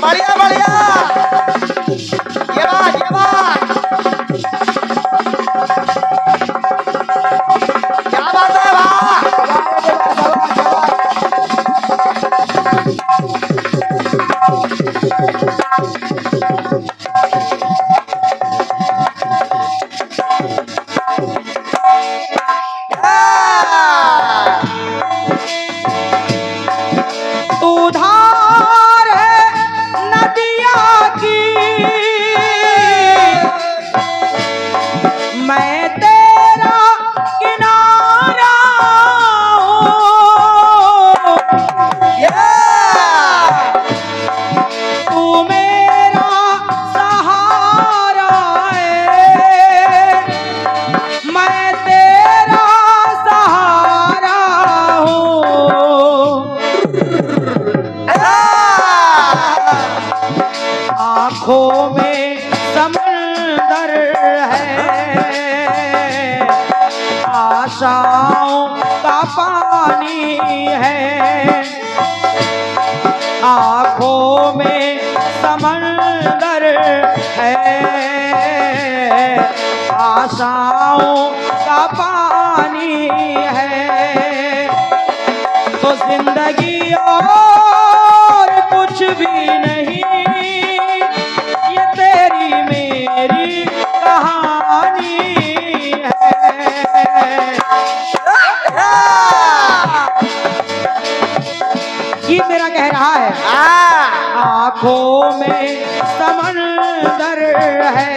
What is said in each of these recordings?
बढ़िया बढ़िया, ये बात क्या बात है आँखों में समंदर है, आशाओं का पानी है। आँखों में समंदर है, आशाओं का पानी है। तो जिंदगी और कुछ भी नहीं, ये तेरी मेरी कहानी है। ये मेरा कह रहा है, आँखों में समंदर है,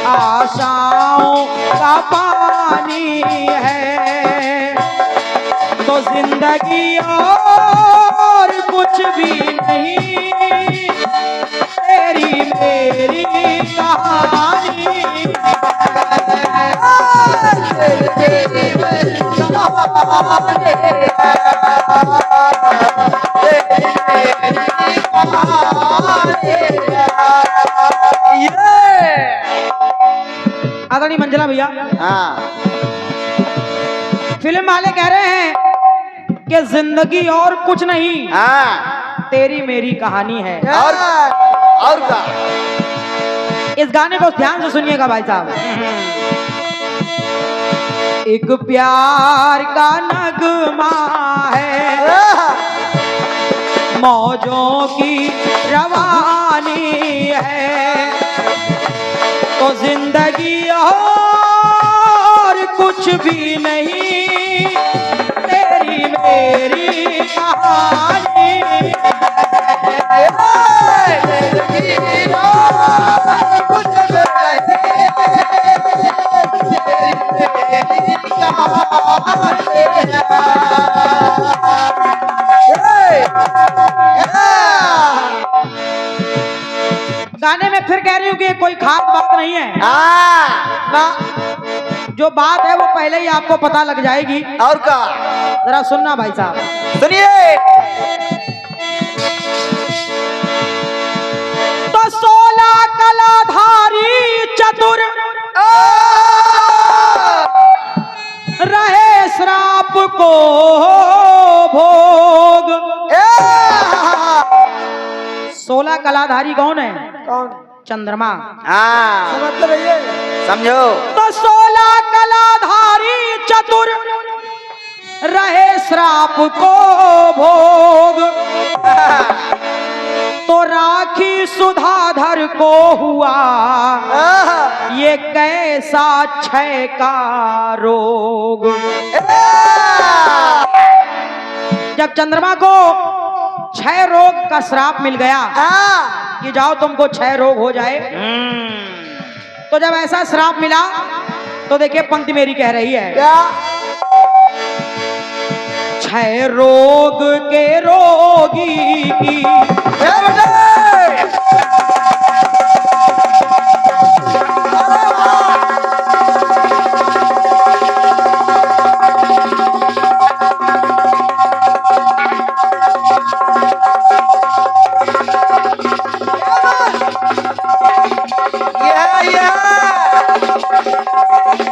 आशाओं का पानी है। तो जिंदगी और कुछ भी नहीं, तेरी मेरी कहानी आदरणीय मंजिला भैया, फिल्म वाले कह रहे हैं कि जिंदगी और कुछ नहीं, तेरी मेरी कहानी है। और क्या? इस गाने को ध्यान से सुनिएगा भाई साहब। एक प्यार का नगमा है, मौजों की रवानी है। तो जिंदगी और कुछ भी नहीं, तेरी मेरी कहानी गाने में फिर कह रही हूँ कि कोई खास बात नहीं है ना, जो बात है वो पहले ही आपको पता लग जाएगी। और क्या? जरा सुनना भाई साहब, सुनिए। तो 16 कलाधारी चतुर रहे श्राप को भोग। 16 कलाधारी कौन है? कौन? चंद्रमा। समझते रहिए, समझो। तो 16 कलाधारी चतुर रहे श्राप को भोग। तो राखी सुधाधर को हुआ ये कैसा क्षय का रोग। जब चंद्रमा को क्षय रोग का श्राप मिल गया कि जाओ तुमको क्षय रोग हो जाए, तो जब ऐसा श्राप मिला तो देखिए पंक्ति मेरी कह रही है, क्षय रोग के रोगी की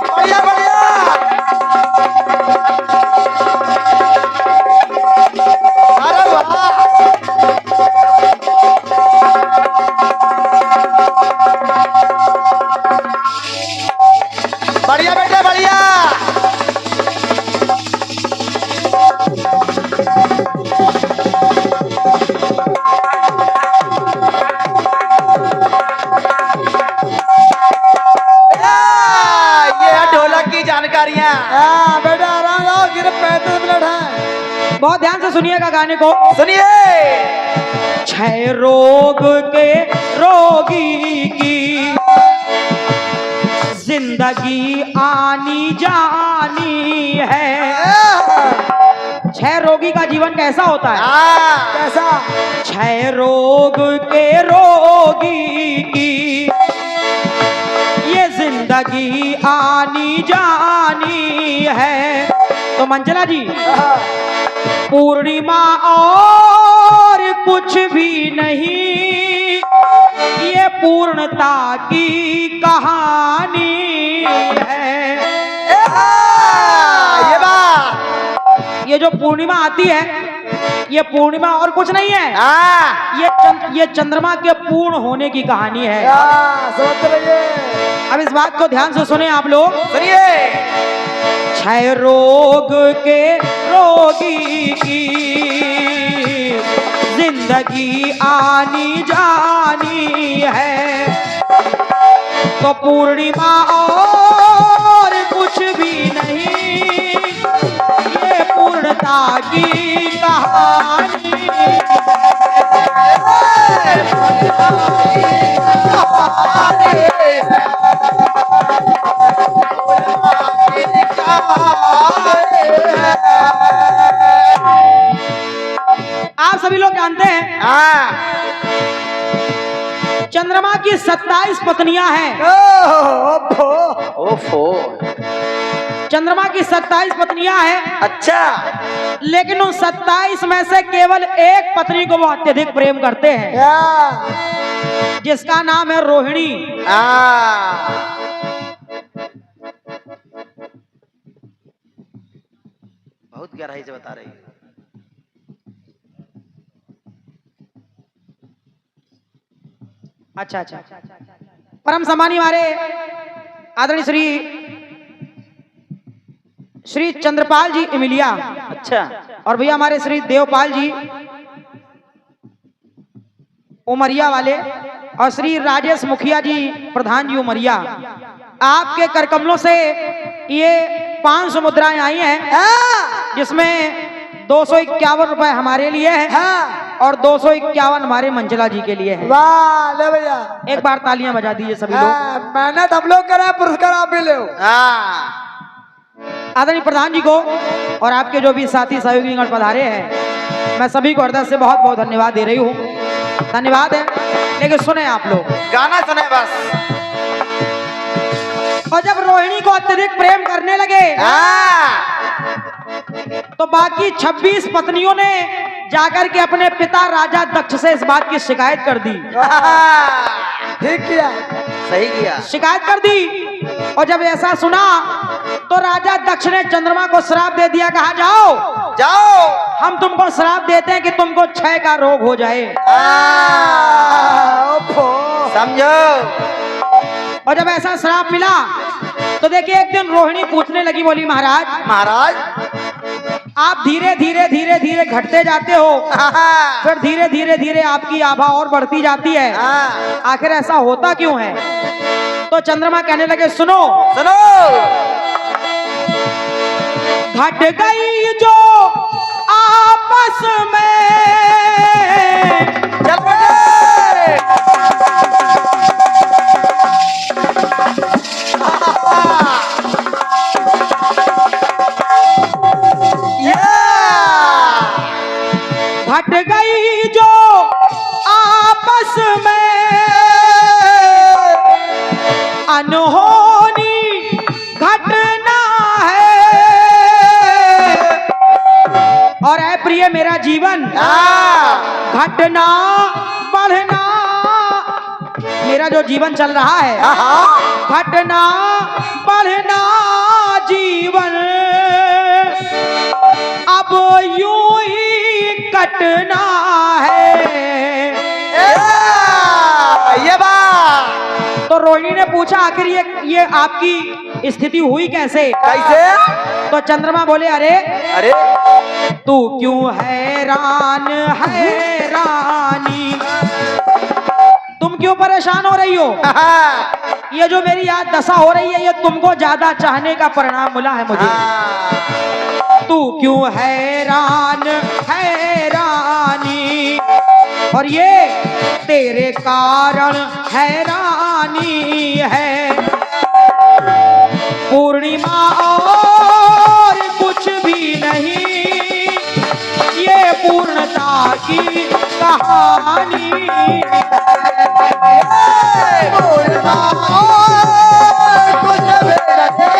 बढ़िया बढ़िया। बढ़िया। ये है ढोलक की जानकारियां। बेटा आराम लाओ, सिर्फ 35 मिनट है। बहुत ध्यान से सुनिएगा गाने को। सुनिए। क्षय रोग के रोगी की जिंदगी आनी जानी है। क्षय रोगी का जीवन कैसा होता है? कैसा? क्षय रोग के रोगी की ये जिंदगी आनी जानी है। तो मंजला जी, पूर्णिमा और कुछ भी नहीं, ये पूर्णता की कहानी है। ये बात। ये जो पूर्णिमा आती है, ये पूर्णिमा और कुछ नहीं है, ये चंद्रमा के पूर्ण होने की कहानी है। समझ रहिए। अब इस बात को ध्यान से सुने आप लोग। सुनिए। क्षय रोग के रोगी की जिंदगी आनी जानी है। तो पूर्णिमा और कुछ भी नहीं, ये पूर्णता की कहानी आप सभी लोग जानते हैं चंद्रमा की 27 पत्नियां हैं। ओफो। चंद्रमा की 27 पत्नियां हैं। अच्छा। लेकिन उन 27 में से केवल एक पत्नी को वो अत्यधिक प्रेम करते हैं, जिसका नाम है रोहिणी। बहुत गहराई से बता रही है। अच्छा अच्छा। परम सम्मानी हमारे आदरणीय श्री चंद्रपाल जी इमिलिया। अच्छा। और भैया हमारे श्री देवपाल जी उमरिया वाले, और श्री राजेश मुखिया जी प्रधान जी उमरिया। आपके करकमलों से ये 500 मुद्राएं आई हैं, जिसमें 251 रुपए हमारे लिए है और 251 हमारे मंजला जी के लिए है। वाह ले भैया, एक बार तालियां बजा दीजिए सभी लोग। मेहनत हम लोग करें, पुरस्कार आप भी ले। आदरणीय प्रधान जी को और आपके जो भी साथी सहयोगी गण पधारे हैं, मैं सभी को हृदय से बहुत बहुत धन्यवाद दे रही हूँ। धन्यवाद है। लेकिन सुने आप लोग, गाना सुने बस। और जब रोहिणी को अत्यधिक प्रेम करने लगे तो बाकी 26 पत्नियों ने जाकर के अपने पिता राजा दक्ष से इस बात की शिकायत कर दी। ठीक किया, सही किया। शिकायत कर दी। और जब ऐसा सुना तो राजा दक्ष ने चंद्रमा को श्राप दे दिया। कहा जाओ जाओ, हम तुमको श्राप देते हैं कि तुमको क्षय का रोग हो जाए। समझो। और जब ऐसा श्राप मिला तो देखिए एक दिन रोहिणी पूछने लगी, बोली महाराज महाराज आप धीरे धीरे धीरे धीरे घटते जाते हो, फिर धीरे धीरे धीरे आपकी आभा और बढ़ती जाती है, आखिर ऐसा होता क्यों है? तो चंद्रमा कहने लगे सुनो सुनो। घट गई जो आपस में चल बे। घट गई जो आपस में अनहोनी घटना है। और है प्रिय मेरा जीवन घटना बढ़ना, मेरा जो जीवन चल रहा है घटना बढ़ना जीवन अब यूं ही कटना है। ये बात। तो रोहिणी ने पूछा आखिर ये आपकी स्थिति हुई कैसे? कैसे? तो चंद्रमा बोले अरे अरे तू क्यों हैरान हैरानी, तुम क्यों परेशान हो रही हो? ये जो मेरी आज दशा हो रही है ये तुमको ज्यादा चाहने का परिणाम मिला है मुझे। तू क्यों हैरान हैरानी, और ये तेरे कारण हैरानी है। पूर्णिमा और कुछ भी नहीं, ये पूर्णता की कहानी। पूर्णिमा और कुछ भी नहीं,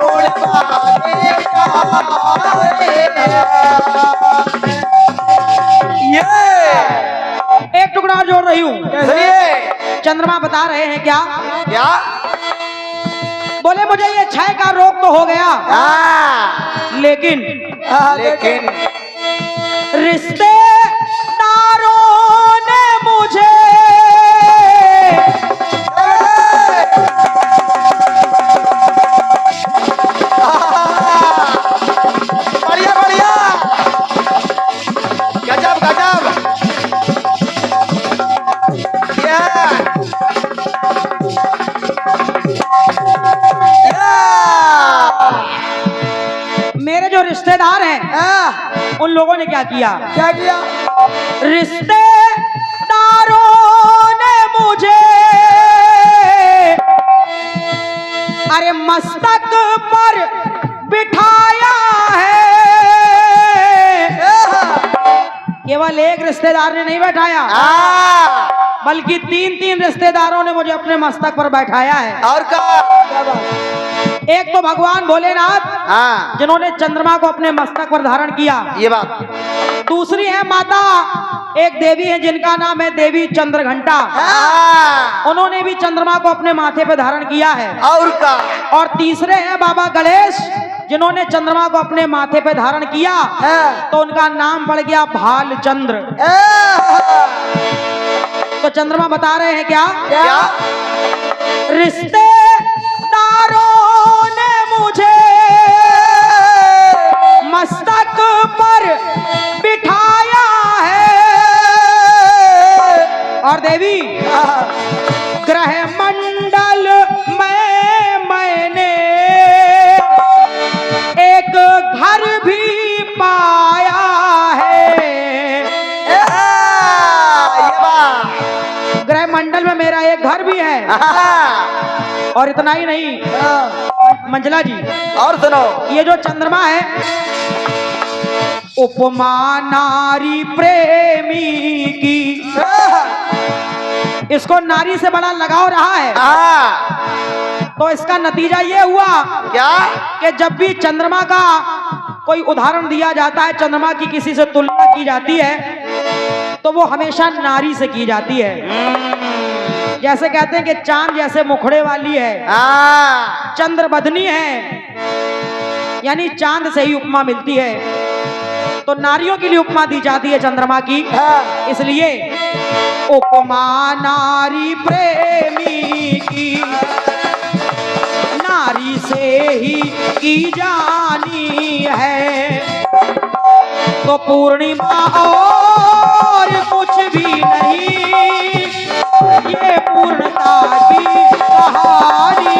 पूर्णिमा की कहानी। ये एक टुकड़ा और जोड़ रही हूँ। सुनिए चंद्रमा बता रहे हैं क्या? क्या? बोले मुझे ये क्षय का रोग तो हो गया, लेकिन लेकिन रिश्तेदारों ने मुझे बढ़िया बढ़िया, गजब गजब। मेरे जो रिश्तेदार हैं उन लोगों ने क्या किया? क्या किया? रिश्तेदारों ने मुझे अरे मस्तक पर बिठाया है। केवल एक रिश्तेदार ने नहीं बैठाया, बल्कि तीन तीन रिश्तेदारों ने मुझे अपने मस्तक पर बैठाया है। और का एक तो भगवान भोलेनाथ जिन्होंने चंद्रमा को अपने मस्तक पर धारण किया, ये बात। दूसरी है माता एक देवी है जिनका नाम है देवी चंद्रघंटा, उन्होंने भी चंद्रमा को अपने माथे पे धारण किया है। और का और तीसरे हैं बाबा गणेश जिन्होंने चंद्रमा को अपने माथे पे धारण किया, तो उनका नाम पड़ गया भालचंद्र। तो चंद्रमा बता रहे हैं क्या? क्या? रिश्तेदारों ने मुझे मस्तक पर बिठाया है, और देवी ग्रह मंडल में मैंने एक घर भी पाया है। ये बात। ग्रह मंडल में मेरा एक घर भी है, और इतना ही नहीं मंजला जी, और सुनो, ये जो चंद्रमा है उपमा नारी प्रेमी की, इसको नारी से बड़ा लगाव रहा है। तो इसका नतीजा ये हुआ क्या? कि जब भी चंद्रमा का कोई उदाहरण दिया जाता है, चंद्रमा की किसी से तुलना की जाती है, तो वो हमेशा नारी से की जाती है। जैसे कहते हैं कि चांद जैसे मुखड़े वाली है, चंद्र बदनी है, यानी चांद से ही उपमा मिलती है। तो नारियों के लिए उपमा दी जाती है चंद्रमा की, इसलिए उपमा नारी प्रेमी की, नारी से ही की जानी है। तो पूर्णिमा और कुछ भी नहीं, ये पूर्णता की कहानी।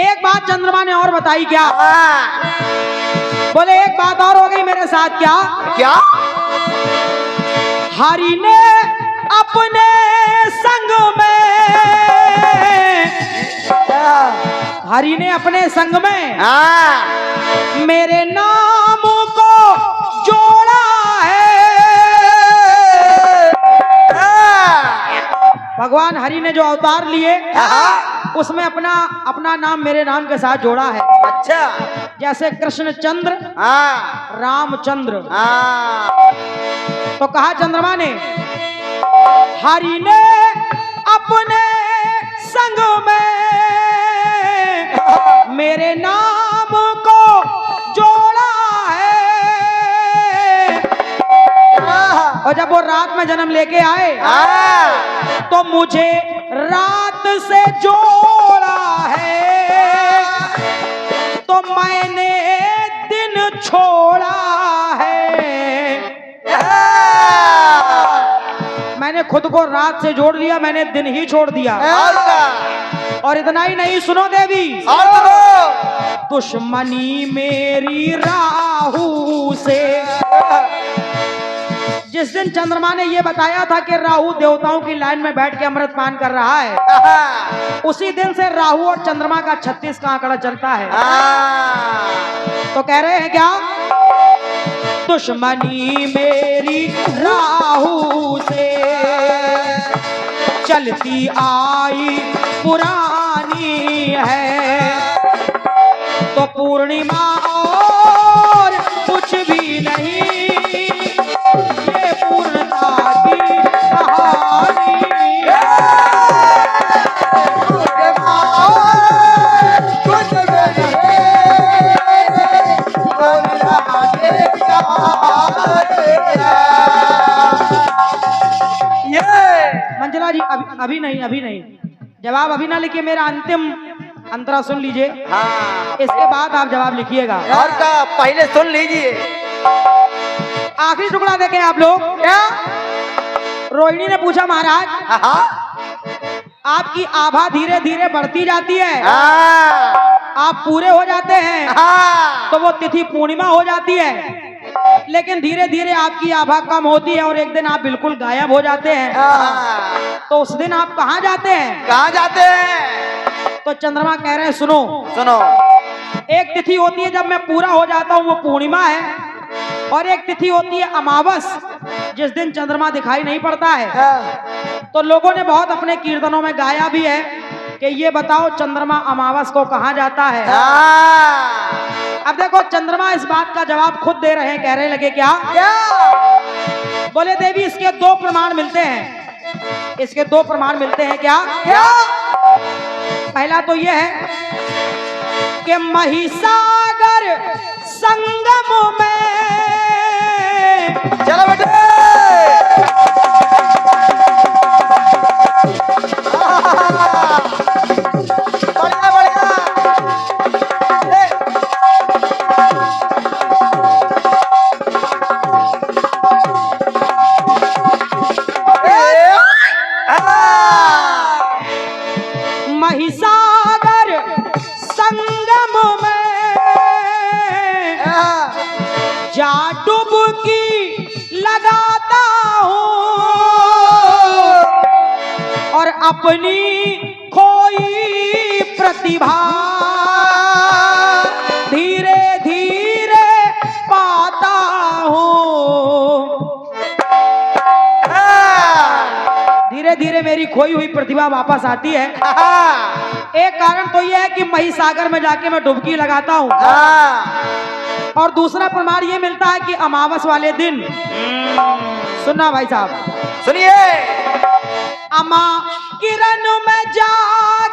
एक बात चंद्रमा ने और बताई क्या? बोले एक बात और हो गई मेरे साथ। क्या? क्या? हरि ने अपने संग में, हरि ने अपने संग में मेरे नाम को जोड़ा है। भगवान हरि ने जो अवतार लिए उसमें अपना नाम मेरे नाम के साथ जोड़ा है। अच्छा, जैसे कृष्ण चंद्र, रामचंद्र। तो कहा चंद्रमा ने, हरि ने अपने संग में रात में जन्म लेके आए हाँ। तो मुझे रात से जोड़ा है, तो मैंने दिन छोड़ा है। मैंने खुद को रात से जोड़ लिया, मैंने दिन ही छोड़ दिया। और क्या? और इतना ही नहीं, सुनो देवी, और सुनो। दुश्मनी मेरी राहु से। जिस दिन चंद्रमा ने ये बताया था कि राहु देवताओं की लाइन में बैठ के अमृत पान कर रहा है, उसी दिन से राहु और चंद्रमा का 36 का आंकड़ा चलता है। तो कह रहे हैं क्या, दुश्मनी मेरी राहु से चलती आई पुरानी है, तो पूर्णिमा और कुछ भी नहीं, ये पूर्णता की कहानी है। मंजला जी अभी नहीं, अभी नहीं, जवाब अभी ना लिखिए, मेरा अंतिम अंतरा सुन लीजिए। हाँ। इसके बाद आप जवाब लिखिएगा। और क्या, पहले सुन लीजिए। आखिरी टुकड़ा देखें आप लोग। क्या? रोहिणी ने पूछा, महाराज हाँ। आपकी आभा धीरे धीरे बढ़ती जाती है, हाँ। आप पूरे हो जाते हैं, हाँ। तो वो तिथि पूर्णिमा हो जाती है, लेकिन धीरे धीरे आपकी आभा कम होती है और एक दिन आप बिल्कुल गायब हो जाते हैं। हाँ। तो उस दिन आप कहाँ जाते हैं? कहाँ जाते हैं? तो चंद्रमा कह रहे हैं, सुनो, सुनो। एक तिथि होती है जब मैं पूरा हो जाता हूँ, वो पूर्णिमा है, और एक तिथि होती है अमावस, जिस दिन चंद्रमा दिखाई नहीं पड़ता है। हाँ। तो लोगों ने बहुत अपने कीर्तनों में गाया भी है कि ये बताओ चंद्रमा अमावस को कहाँ जाता है। हाँ। अब देखो, चंद्रमा इस बात का जवाब खुद दे रहे हैं, कह रहे लगे क्या? क्या? बोले देवी, इसके दो प्रमाण मिलते हैं, इसके दो प्रमाण मिलते हैं। क्या? क्या? पहला तो यह है कि महिसागर संगम में, चलो बेटे। बढ़िया बढ़िया। महिसागर संगम में जा डुबकी लगाता हूँ और अपनी खोई प्रतिभा धीरे धीरे पाता हूँ। धीरे धीरे मेरी खोई हुई प्रतिभा वापस आती है। एक कारण तो यह है कि महिसागर में जाके मैं डुबकी लगाता हूँ, और दूसरा प्रमाण ये मिलता है कि अमावस वाले दिन, सुनना भाई साहब, सुनिए। अमा किरण में जा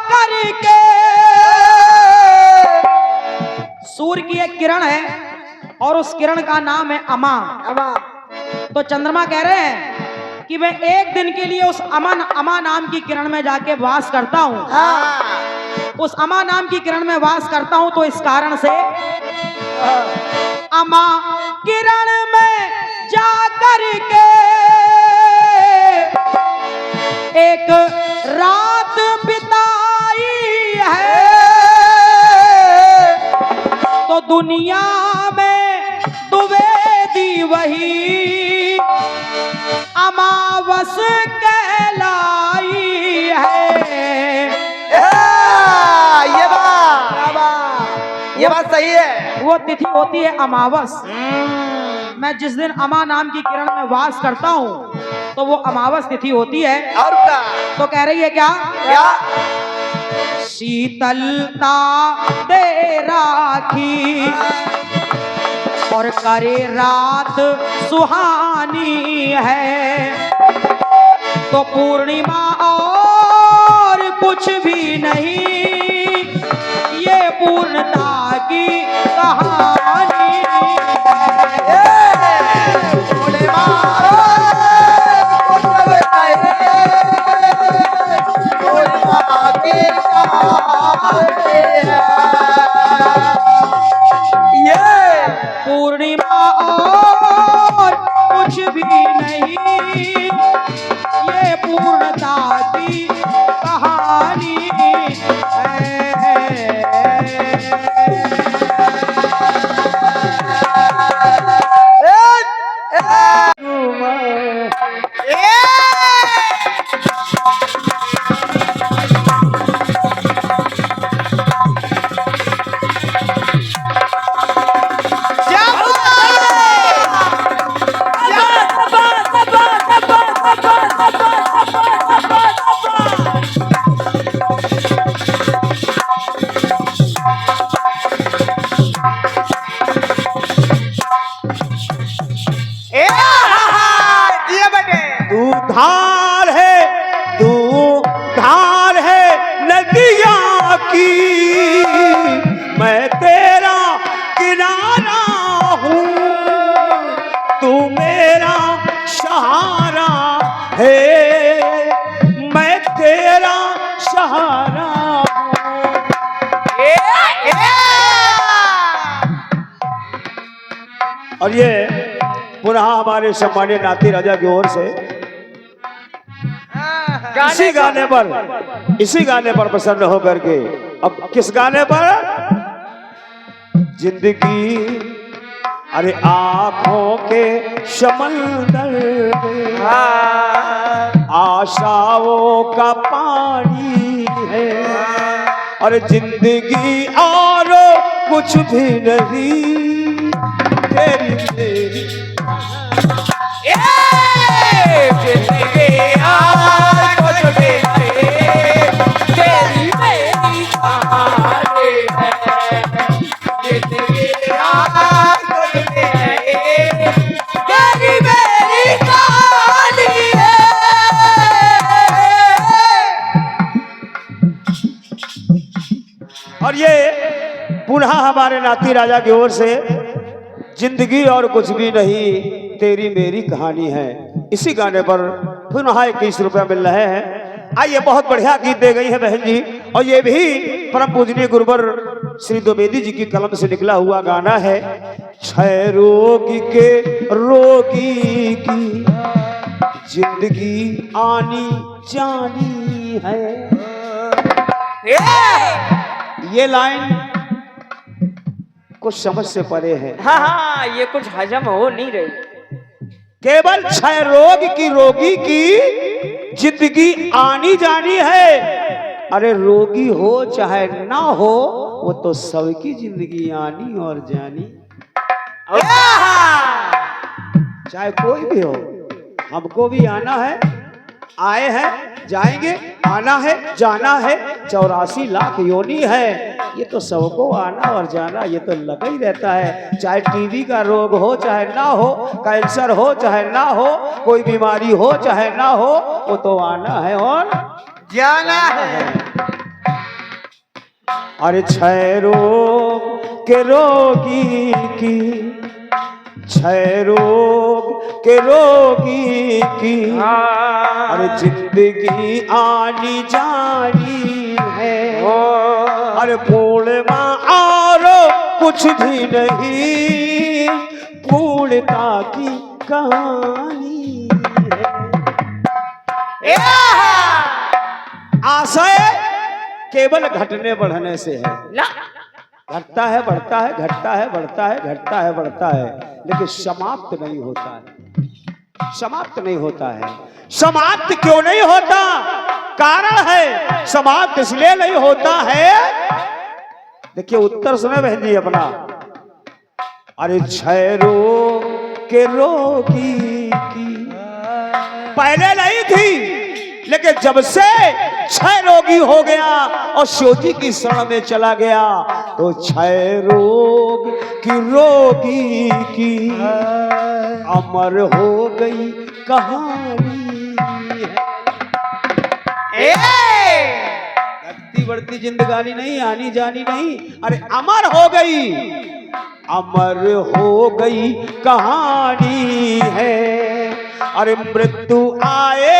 करके, सूर्य की एक किरण है और उस किरण का नाम है अमा। तो चंद्रमा कह रहे हैं कि मैं एक दिन के लिए उस अमा नाम की किरण में जाके वास करता हूँ। उस अमा नाम की किरण में वास करता हूँ, तो इस कारण से अमा किरण में जा करके एक रात बिताई है, तो दुनिया में दुबेदी वही अमावस कहलाई है। ये बात सही है। वो तिथि होती है अमावस। मैं जिस दिन अमा नाम की किरण में वास करता हूँ, तो वो अमावस तिथि होती है। और क्या? तो कह रही है क्या? क्या? शीतलता दे राखी और करे रात सुहानी है, तो पूर्णिमा और कुछ भी नहीं, ये पूर्णता की कहानी है। ये पूर्णिमा और कुछ भी नहीं, ये पूर्णता की कहानी तू धार है, तू धार है नदिया की, मैं तेरा किनारा हूँ, तू मेरा सहारा है, मैं तेरा सहारा हूँ। और ये पुनः हमारे सम्मानित नाती राजा की ओर से इसी गाने पर प्रसन्न होकर के, अब किस गाने पर? जिंदगी अरे आंखों के समंदर में आशाओं का पानी है, और जिंदगी और कुछ भी नहीं तेरी मेरी। और ये पुनः हमारे नाती राजा की ओर से जिंदगी और कुछ भी नहीं तेरी मेरी कहानी है, इसी गाने पर पुनः 21 रुपया मिल रहे हैं। आइए, बहुत बढ़िया गीत दे गई है बहन जी, और ये भी परम पूजनीय गुरुवर श्री द्विवेदी जी की कलम से निकला हुआ गाना है। छह रोगी के रोगी की जिंदगी आनी जानी है। ये लाइन कुछ समझ से परे है। हाँ, ये कुछ हजम हो नहीं रही। केवल छह रोगी की जिंदगी आनी जानी है। अरे रोगी हो चाहे ना हो, वो तो सबकी जिंदगी आनी और जानी, चाहे कोई भी हो। हमको भी आना है, आए हैं, जाएंगे, आना है, जाना है, 84 लाख योनि है, ये तो सबको आना और जाना, ये तो लगा ही रहता है। चाहे टीबी का रोग हो चाहे ना हो, कैंसर हो चाहे ना हो, कोई बीमारी हो चाहे ना हो, वो तो आना है और जाना है। अरे छह रोग के रोगी की, छह रोग के रोगी की, अरे जिंदगी आनी जानी है, अरे पूर्णिमा और कुछ भी नहीं पूर्णता की कहानी है। आशय केवल घटने बढ़ने से है, घटता है, बढ़ता है, घटता है, बढ़ता है, घटता है, बढ़ता है, लेकिन समाप्त नहीं होता है, समाप्त नहीं होता है। समाप्त क्यों नहीं होता? कारण है समाप्त इसलिए नहीं होता है। देखिए उत्तर सुने बहन जी अपना। अरे छह रोग के रोगी की पहले नहीं थी, लेकिन जब से छह रोगी हो गया और शिवजी की शरण में चला गया, तो छह रोग की रोगी की अमर हो गई कहानी है। घटती बढ़ती जिंदगानी नहीं, आनी जानी नहीं, अरे अमर हो गई, अमर हो गई कहानी है। अरे मृत्यु आए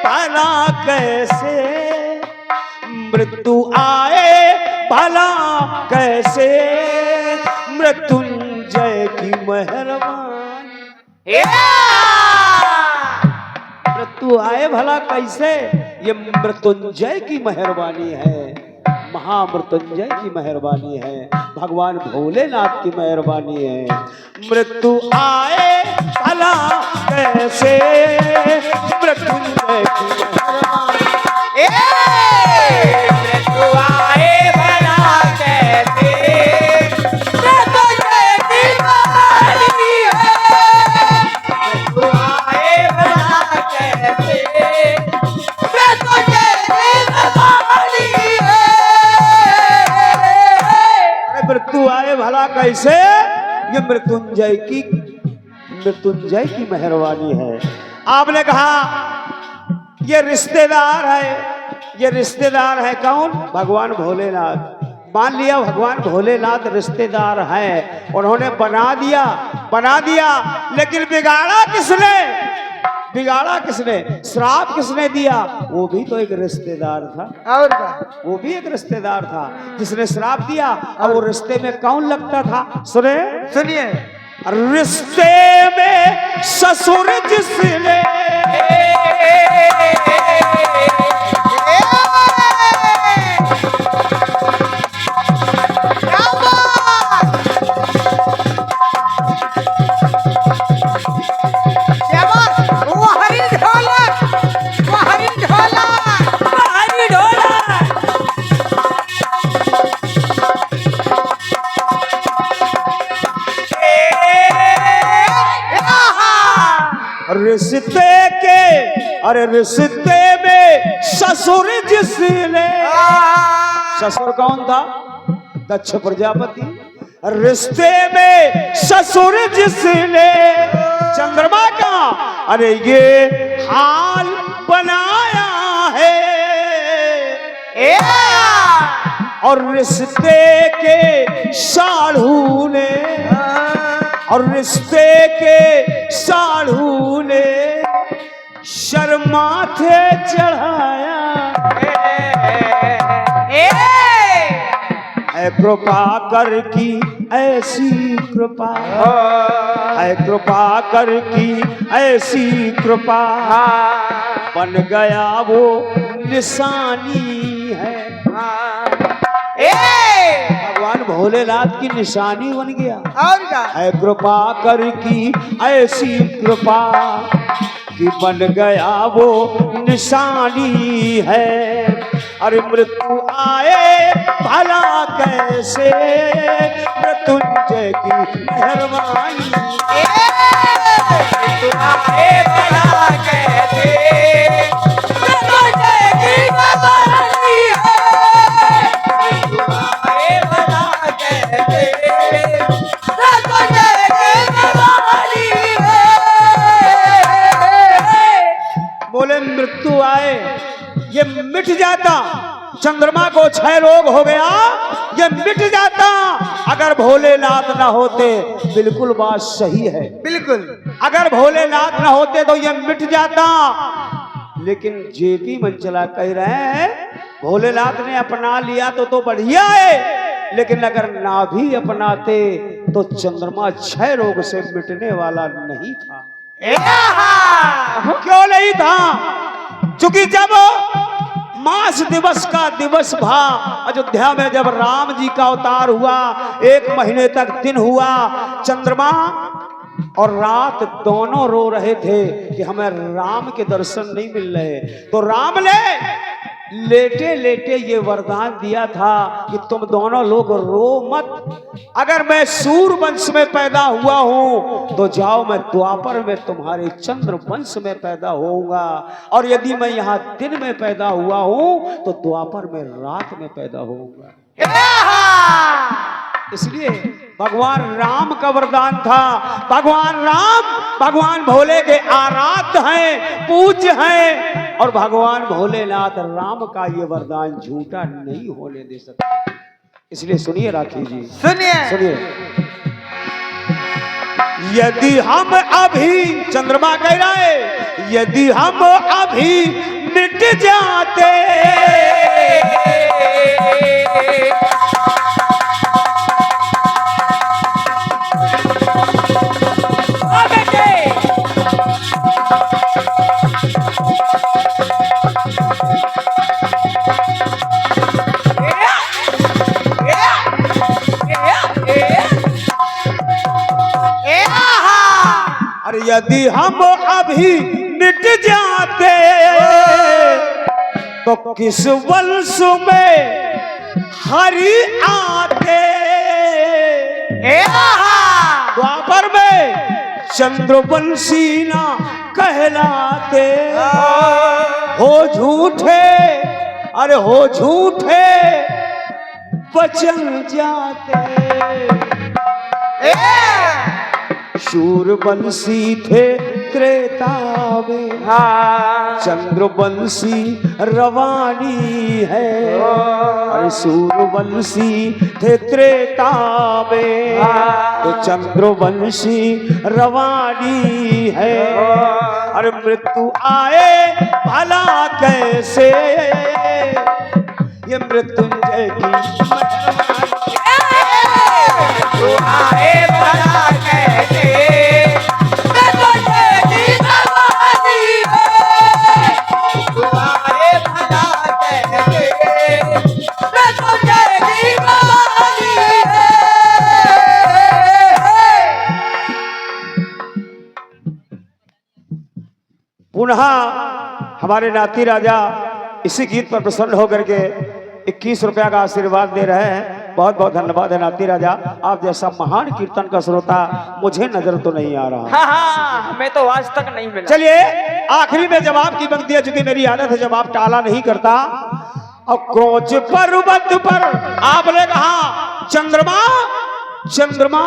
पला कैसे, मृत्यु आए भला कैसे, मृत्युंजय की मेहरबानी। मृत्यु आए भला कैसे, ये मृत्युंजय की मेहरबानी है, महामृत्युंजय की मेहरबानी है, भगवान भोलेनाथ की मेहरबानी है। मृत्यु आए भला कैसे, मृत्युंजय की मेहरबानी। मृत्यु आए भला कैसे, मृत्युंजय की मेहरबानी है। मृत्यु आए भला कैसे, मृत्युंजय की मेहरबानी है। मृत्यु आए भला कैसे, ये मृत्युंजय की मेहरबानी है। आपने कहा ये रिश्तेदार है, ये रिश्तेदार है कौन, भगवान भोलेनाथ। मान लिया भगवान भोलेनाथ रिश्तेदार हैं, उन्होंने बना दिया, लेकिन बिगाड़ा किसने, श्राप किसने दिया, वो भी तो एक रिश्तेदार था। और वो भी एक रिश्तेदार था जिसने श्राप दिया, और वो रिश्ते में कौन लगता था, सुनिए। रिश्ते में ससुर जिसने, रिश्ते के, अरे रिश्ते में ससुर जिसने, ससुर कौन था, दक्ष प्रजापति। रिश्ते में ससुर जिसने, चंद्रमा का अरे ये हाल बनाया है, और रिश्ते के साढ़ू ने, और रिश्ते के साढ़ू ने शर्मा थे चढ़ाया। है कृपा कर की ऐसी कृपा, है कृपा कर की ऐसी कृपा, बन गया वो निशानी है। भगवान भोलेनाथ की निशानी बन गया। और क्या है कृपा कर की ऐसी कृपा, कि बन गया वो निशानी है। अरे मृत्यु आए भला कैसे, मृत्युंजय की मेहरबानी। मृत्यु आए भला कैसे, मृत्युंजय की मेहरबानी है। मृत्यु आए भला कैसे, मृत्युंजय की मेहरबानी है। बोले मृत्यु आए, ये मिट जाता। चंद्रमा को क्षय रोग हो गया, ये मिट जाता अगर भोलेनाथ ना होते। बिल्कुल बात सही है, बिल्कुल। अगर भोलेनाथ ना होते तो ये मिट जाता। लेकिन जेपी मंचला कह रहे हैं भोलेनाथ ने अपना लिया तो बढ़िया है, लेकिन अगर ना भी अपनाते तो चंद्रमा क्षय रोग से मिटने वाला नहीं था। क्यों नहीं था? क्योंकि जब मास दिवस का दिवस भा, अयोध्या में जब राम जी का अवतार हुआ, 1 महीने तक दिन हुआ, चंद्रमा और रात दोनों रो रहे थे कि हमें राम के दर्शन नहीं मिल रहे। तो राम ने लेटे लेटे ये वरदान दिया था कि तुम दोनों लोग रो मत। अगर मैं सूर्य वंश में पैदा हुआ हूं तो जाओ, मैं द्वापर में तुम्हारे चंद्र वंश में पैदा होऊंगा, और यदि मैं यहाँ दिन में पैदा हुआ हूं तो द्वापर में रात में पैदा होऊंगा। इसलिए भगवान राम का वरदान था। भगवान राम भगवान भोले के आराध्य हैं, पूज्य हैं, और भगवान भोलेनाथ राम का ये वरदान झूठा नहीं होने दे सकते। इसलिए सुनिए राखी जी, सुनिए। यदि हम अभी, चंद्रमा कह रहा है, यदि हम अभी मिट जाते। और यदि हम अभी मिट जाते तो किस वंश में हरि आते। द्वापर में चंद्रवंशी ना कहलाते। हो झूठे, अरे हो झूठे बचन जाते। शूरवंशी थे त्रेता में, चंद्रवंशी रवानी है। अरे सूरवंशी थे त्रेता में, तो चंद्रवंशी रवानी है। अरे मृत्यु आए भला कैसे, ये मृत्युंजय की आए भला कैसे, मृत्युंजय की भवानी है। आए भला कैसे, मृत्युंजय की भवानी है। पुनः हमारे नाती राजा इसी गीत पर प्रसन्न होकर के 21 रुपया का आशीर्वाद दे रहे हैं। बहुत बहुत धन्यवाद है नाती राजा, आप जैसा महान कीर्तन का श्रोता मुझे नजर तो नहीं आ रहा। हाँ, हमें तो आज तक नहीं मिला। चलिए आखिरी में जवाब की पंक्ति है, चूंकि मेरी आदत है जवाब टाला नहीं करता। और क्रोच पर्वत पर आपने कहा चंद्रमा, चंद्रमा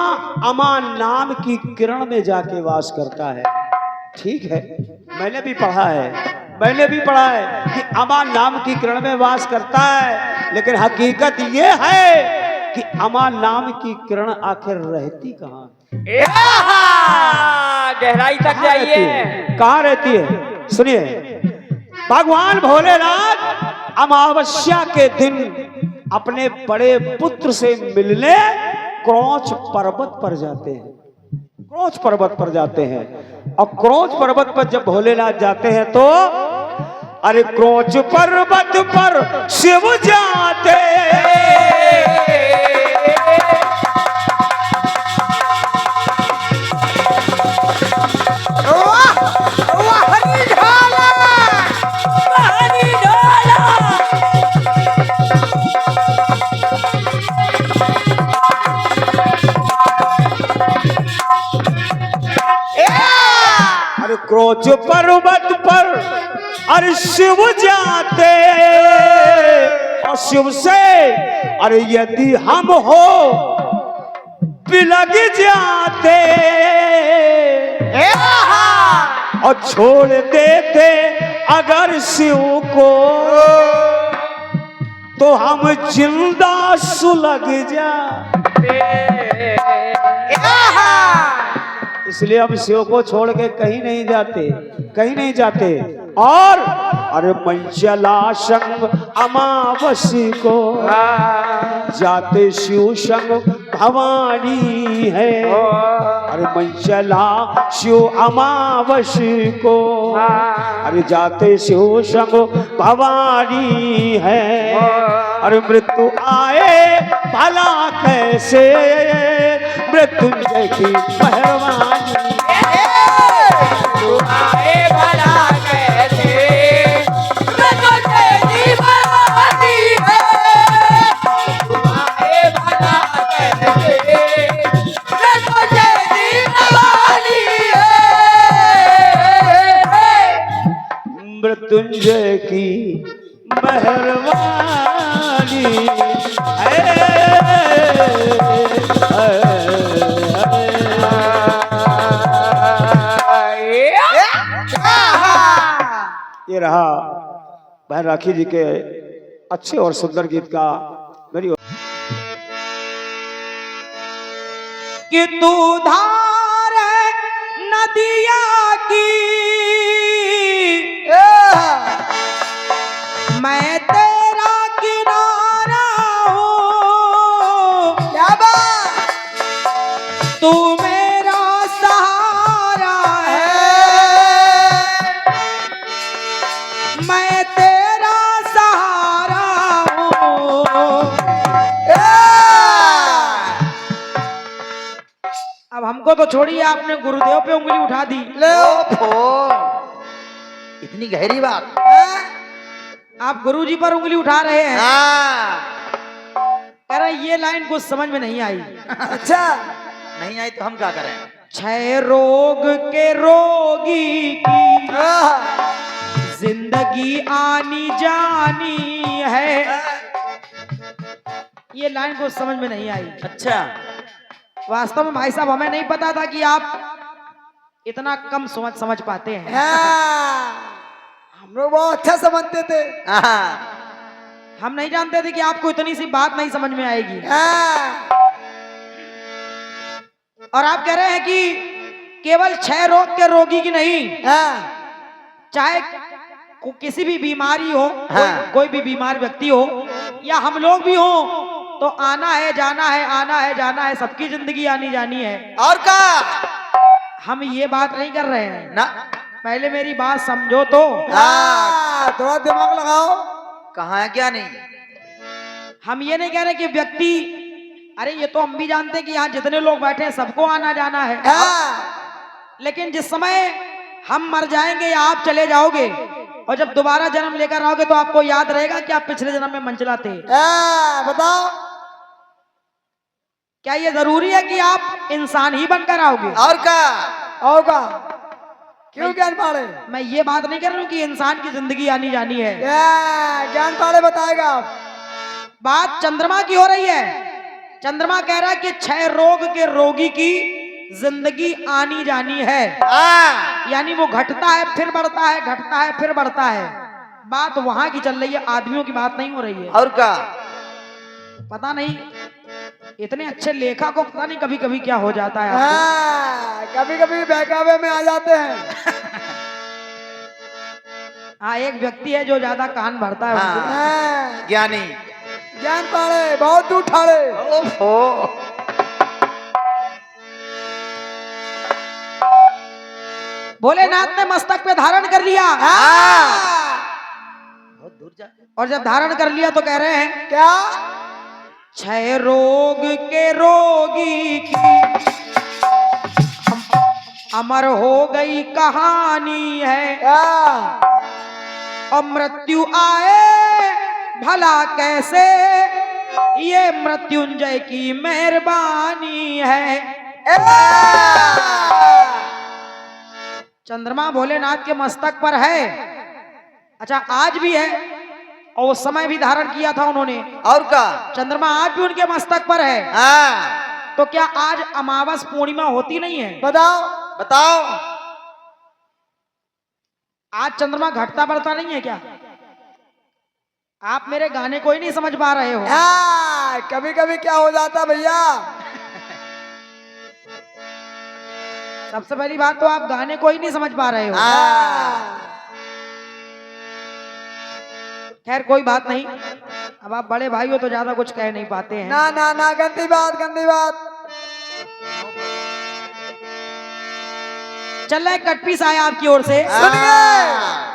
अमा नाम की किरण में जाके वास करता है। ठीक है, मैंने भी पढ़ा है, मैंने भी पढ़ा है कि अमा नाम की किरण में वास करता है, लेकिन हकीकत ये है कि अमा नाम की किरण आखिर रहती कहाँ है? गहराई तक जाइए। कहाँ रहती है? सुनिए, भगवान भोलेनाथ अमावस्या के दिन अपने बड़े पुत्र से मिलने क्रोच पर्वत पर जाते हैं। क्रोच पर्वत पर जाते हैं, और क्रोच पर्वत पर जब भोलेनाथ जाते हैं तो अरे क्रोच पर्वत पर शिव जाते। अरे क्रोच पर्वत पर अरे शिव जाते, और शिव से अरे यदि हम हो बिलग जाते, और छोड़ देते अगर शिव को तो हम जिंदा सुलग जाते। इसलिए हम शिव को छोड़ के कहीं नहीं जाते, कहीं नहीं जाते। और अरे मंचला संग अमावसी को जाते शिव संग भवानी है। अरे मंचला शिव अमावसी को अरे जाते शिव संग भवानी है। अरे मृत्यु आए भला कैसे, मृत्युंजय की मेहरबानी आए भला कैसे, मृत्युंजय की भवानी है। आए भला कैसे, मृत्युंजय की भवानी है। मृत्युंजय की मेहरबानी ये रहा बहन राखी जी के अच्छे और सुंदर गीत का मेरी कि तू धार नदिया की मैं तेरा किनारा हूँ, क्या बात, तू मेरा सहारा है, मैं तेरा सहारा हूँ। अब हमको तो छोड़िए, आपने गुरुदेव पे उंगली उठा दी। ले इतनी गहरी बात। आप गुरुजी पर उंगली उठा रहे हैं। हाँ। कह रहे ये लाइन कुछ समझ में नहीं आई। अच्छा नहीं आई तो हम क्या करें? क्षय रोग के रोगी की जिंदगी आनी जानी है। ये लाइन कुछ समझ में नहीं आई। अच्छा वास्तव में भाई साहब हमें नहीं पता था कि आप इतना कम समझ पाते हैं। हम लोग बहुत अच्छा समझते थे। हम नहीं जानते थे कि आपको इतनी सी बात नहीं समझ में आएगी। और आप कह रहे हैं कि केवल क्षय रोग के रोगी की नहीं, चाहे किसी भी बीमारी हो, कोई भी बीमार व्यक्ति हो या हम लोग भी हो, तो आना है जाना है, आना है जाना है, सबकी जिंदगी आनी जानी है। और का हम ये बात नहीं कर रहे हैं ना। पहले मेरी बात समझो तो। थोड़ा दिमाग लगाओ। कहाँ है क्या नहीं? हम ये नहीं कह रहे कि व्यक्ति, अरे ये तो हम भी जानते हैं कि यहाँ जितने लोग बैठे हैं सबको आना जाना है। लेकिन जिस समय हम मर जाएंगे या आप चले जाओगे और जब दोबारा जन्म लेकर आओगे तो आपको याद रहेगा कि आप पिछले जन्म में मंचला थे। बताओ क्या ये जरूरी है कि आप इंसान ही बनकर आओगे? और का क्यों ज्ञान पाड़े? मैं ये बात नहीं कर रहा हूँ कि इंसान की जिंदगी आनी जानी है। ज्ञान पाड़े बताएगा। बात चंद्रमा की हो रही है। चंद्रमा कह रहा है कि क्षय रोग के रोगी की जिंदगी आनी जानी है। यानी वो घटता है फिर बढ़ता है, घटता है फिर बढ़ता है। बात वहां की चल रही है, आदमियों की बात नहीं हो रही है। और का पता नहीं इतने अच्छे लेखा को पता नहीं कभी कभी क्या हो जाता है। कभी कभी बहकावे में आ जाते हैं। हाँ, एक व्यक्ति है जो ज्यादा कान भरता है। ज्ञानी ज्ञान पाड़े बहुत दूर ठाड़े। भोलेनाथ ने मस्तक पे धारण कर लिया। बहुत दूर जा। और जब धारण कर लिया तो कह रहे हैं क्या? क्षय रोग के रोगी की अमर हो गई कहानी है। और मृत्यु आए भला कैसे, ये मृत्युंजय की मेहरबानी है। चंद्रमा भोलेनाथ के मस्तक पर है। अच्छा, आज भी है और उस समय भी धारण किया था उन्होंने। और का चंद्रमा आज भी उनके मस्तक पर है। तो क्या आज अमावस पूर्णिमा होती नहीं है? बताओ आज चंद्रमा घटता बढ़ता नहीं है क्या? आप मेरे गाने को ही नहीं समझ पा रहे हो। कभी कभी क्या हो जाता भैया। सबसे पहली बात तो आप गाने को ही नहीं समझ पा रहे हो। खैर कोई बात नहीं, अब आप बड़े भाई हो तो ज्यादा कुछ कह नहीं पाते हैं। ना गंदी बात। चल रहा है कट पीस आया आपकी ओर से। सुनिए।